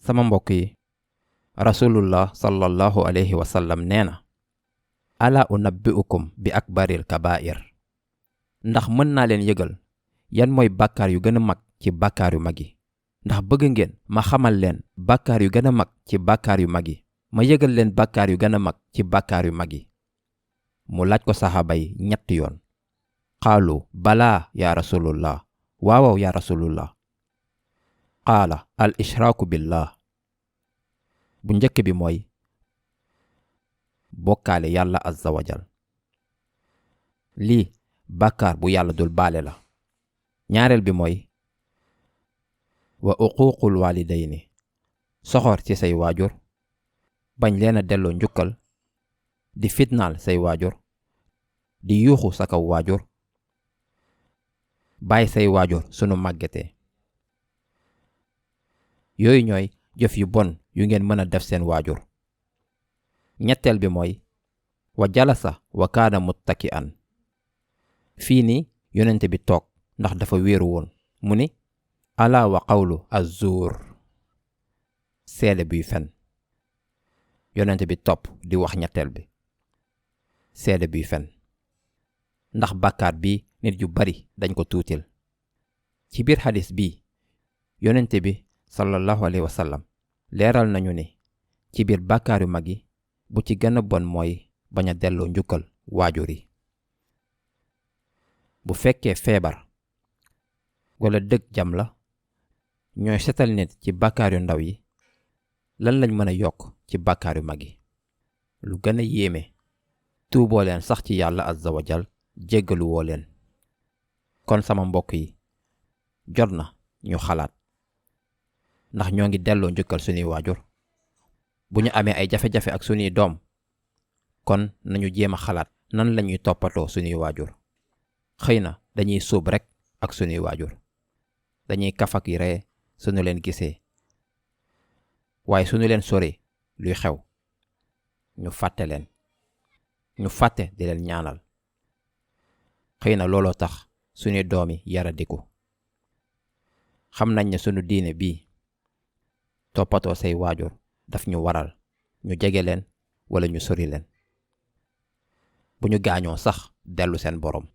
sama mbokk yi, rasulullah sallallahu alayhi wa sallam nee na, ala unabbi'ukum bi akbaril kabair. ndax mën naa leen yëgal yan mooy bàkkaar yu gën a mag ci bàkkaar yu mag yi. ndax bëgg ngeen ma xamal leen bàkkaar yu gën a mag ci bàkkaar yu mag yi, ma yëgal leen bàkkaar yu gën a mag ci bàkkaar yu mag yi. mu laaj ko saxaaba yi ñetti yoon. qaalu balaa yaa rasulullah, waawaw yaa rasulullah. qaala al ishraaku billah. bu njëkk bi mooy bokkaale yàlla azza wa jal. lii bàkkaar bu yàlla dul baale la. ñaareel bi mooy wa uquuqul walidayni. soxor ci say waajur, bañ leen a delloo njukkal, di fitnaal say waajur, di yuuxu sa kaw waajur, bàyyi say waajur sunu màggetee. yooyu ñooy jëf yu bon yu ngeen mën a def seen waajur. ñetteel bi mooy wa jalasa wa kaana muttaki'an. fii nii yonente bi toog ndax dafa wéeru woon. mu ni ala wa qawlu azzuur. seede buy fen. yonente bi topp di wax ñetteel bi, seede buy fen. ndax bàkkaar bi nit yu bari dañ ko tuutil. ci biir xadis bi yonente bi sallallahu alayhi wa sallam leeral nañu ni ci biir bàkkaar yu mag yi bu ci gën a bon mooy bañ a delloo njukkal waajur yi. bu fekkee feebar wala dëgg jam la ñooy setal nit ci bàkkaar yu ndaw yi, lan lañ mën a yokk ci bàkkaar yu mag yi. lu gën a yéeme, tuuboo leen sax ci yàlla azza wa jal, jéggalu woo leen. kon sama mbokk yi, jot na ñu xalaat ndax ñoo ngi delloo njukkal sunuy waajur. bu ñu amee ay jafe-jafe ak sunuy doom, kon nañu jéem a xalaat nan lañuy toppatoo sunuy waajur. xëy na dañuy sóob rekk ak sunuy waajur, dañuy kafak yi ree sunu leen gisee, waaye sunu leen sori luy xew ñu fàtte leen, ñu fàtte di leen ñaanal. xëy na looloo tax sunuy doomi yaradiku. xam nañ ne sunu diine bii toppatoo say waajur daf ñu waral ñu jege leen wala ñu sori leen. bu ñu gaañoo sax dellu seen borom.